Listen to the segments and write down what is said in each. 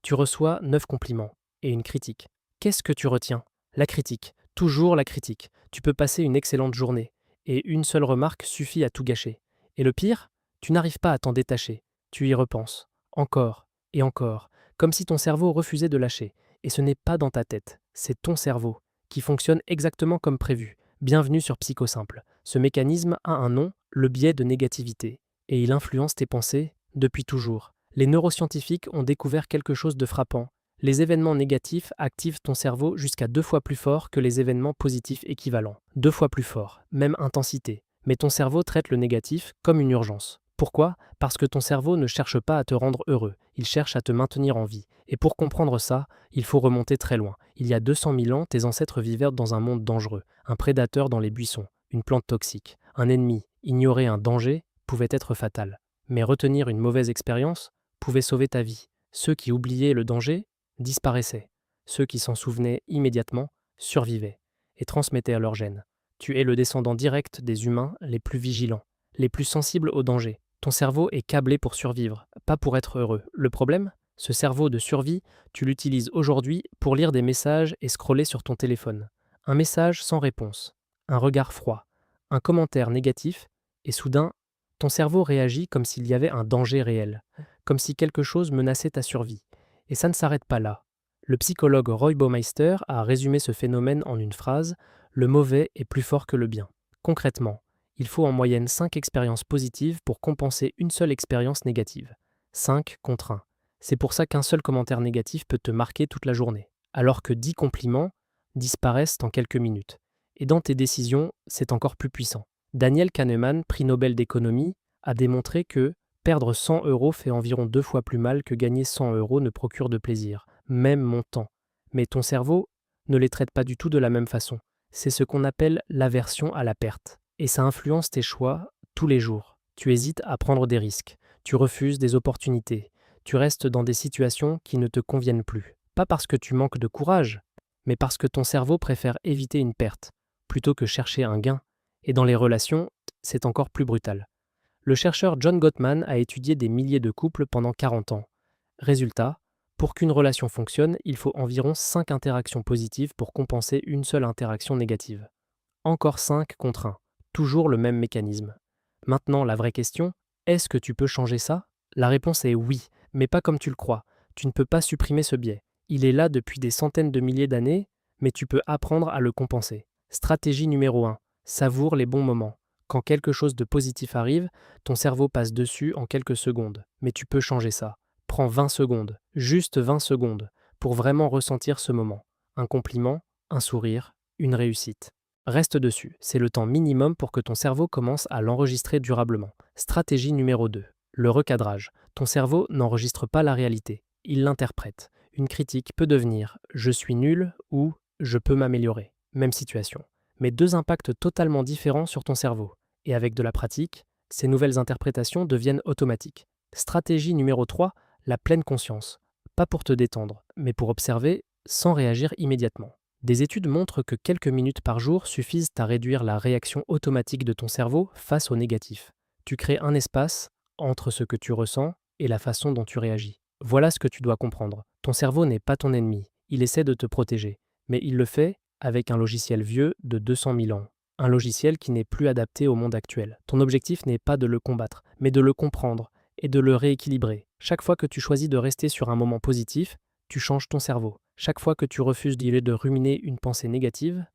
Tu reçois 9 compliments et une critique. Qu'est-ce que tu retiens? La critique. Toujours la critique. Tu peux passer une excellente journée et une seule remarque suffit à tout gâcher. Et le pire, tu n'arrives pas à t'en détacher. Tu y repenses. Encore et encore. Comme si ton cerveau refusait de lâcher. Et ce n'est pas dans ta tête, c'est ton cerveau qui fonctionne exactement comme prévu. Bienvenue sur Psychosimple. Ce mécanisme a un nom, le biais de négativité. Et il influence tes pensées depuis toujours. Les neuroscientifiques ont découvert quelque chose de frappant. Les événements négatifs activent ton cerveau jusqu'à 2 fois plus fort que les événements positifs équivalents. 2 fois plus fort, même intensité. Mais ton cerveau traite le négatif comme une urgence. Pourquoi? Parce que ton cerveau ne cherche pas à te rendre heureux, il cherche à te maintenir en vie. Et pour comprendre ça, il faut remonter très loin. Il y a 200 000 ans, tes ancêtres vivaient dans un monde dangereux, un prédateur dans les buissons, une plante toxique, un ennemi. Ignorer un danger pouvait être fatal. Mais retenir une mauvaise expérience pouvait sauver ta vie. Ceux qui oubliaient le danger disparaissaient. Ceux qui s'en souvenaient immédiatement survivaient et transmettaient leurs gènes. Tu es le descendant direct des humains les plus vigilants, les plus sensibles au danger. Ton cerveau est câblé pour survivre, pas pour être heureux. Le problème? Ce cerveau de survie, tu l'utilises aujourd'hui pour lire des messages et scroller sur ton téléphone. Un message sans réponse, un regard froid, un commentaire négatif, et soudain, ton cerveau réagit comme s'il y avait un danger réel, comme si quelque chose menaçait ta survie. Et ça ne s'arrête pas là. Le psychologue Roy Baumeister a résumé ce phénomène en une phrase: le mauvais est plus fort que le bien. Concrètement, il faut en moyenne 5 expériences positives pour compenser une seule expérience négative. 5 contre 1. C'est pour ça qu'un seul commentaire négatif peut te marquer toute la journée, alors que 10 compliments disparaissent en quelques minutes. Et dans tes décisions, c'est encore plus puissant. Daniel Kahneman, prix Nobel d'économie, a démontré que perdre 100 euros fait environ 2 fois plus mal que gagner 100 euros ne procure de plaisir, même montant. Mais ton cerveau ne les traite pas du tout de la même façon. C'est ce qu'on appelle l'aversion à la perte. Et ça influence tes choix tous les jours. Tu hésites à prendre des risques, tu refuses des opportunités, tu restes dans des situations qui ne te conviennent plus. Pas parce que tu manques de courage, mais parce que ton cerveau préfère éviter une perte, plutôt que chercher un gain. Et dans les relations, c'est encore plus brutal. Le chercheur John Gottman a étudié des milliers de couples pendant 40 ans. Résultat, pour qu'une relation fonctionne, il faut environ 5 interactions positives pour compenser une seule interaction négative. Encore 5 contre 1. Toujours le même mécanisme. Maintenant, la vraie question, est-ce que tu peux changer ça? La réponse est oui, mais pas comme tu le crois. Tu ne peux pas supprimer ce biais. Il est là depuis des centaines de milliers d'années, mais tu peux apprendre à le compenser. Stratégie numéro 1. Savoure les bons moments. Quand quelque chose de positif arrive, ton cerveau passe dessus en quelques secondes. Mais tu peux changer ça. Prends 20 secondes, juste 20 secondes, pour vraiment ressentir ce moment. Un compliment, un sourire, une réussite. Reste dessus, c'est le temps minimum pour que ton cerveau commence à l'enregistrer durablement. Stratégie numéro 2. Le recadrage. Ton cerveau n'enregistre pas la réalité, il l'interprète. Une critique peut devenir «je suis nul» ou «je peux m'améliorer». Même situation. Mais 2 impacts totalement différents sur ton cerveau. Et avec de la pratique, ces nouvelles interprétations deviennent automatiques. Stratégie numéro 3. La pleine conscience. Pas pour te détendre, mais pour observer sans réagir immédiatement. Des études montrent que quelques minutes par jour suffisent à réduire la réaction automatique de ton cerveau face au négatif. Tu crées un espace entre ce que tu ressens et la façon dont tu réagis. Voilà ce que tu dois comprendre. Ton cerveau n'est pas ton ennemi, il essaie de te protéger, mais il le fait avec un logiciel vieux de 200 000 ans. Un logiciel qui n'est plus adapté au monde actuel. Ton objectif n'est pas de le combattre, mais de le comprendre et de le rééquilibrer. Chaque fois que tu choisis de rester sur un moment positif, tu changes ton cerveau. Chaque fois que tu refuses d'y aller de ruminer une pensée négative,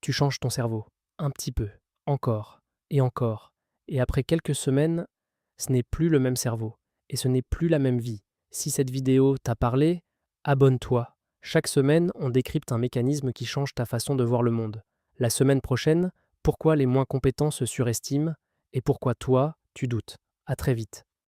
tu changes ton cerveau. Un petit peu, encore, et encore. Et après quelques semaines, ce n'est plus le même cerveau. Et ce n'est plus la même vie. Si cette vidéo t'a parlé, abonne-toi. Chaque semaine, on décrypte un mécanisme qui change ta façon de voir le monde. La semaine prochaine, pourquoi les moins compétents se surestiment et pourquoi toi, tu doutes. À très vite.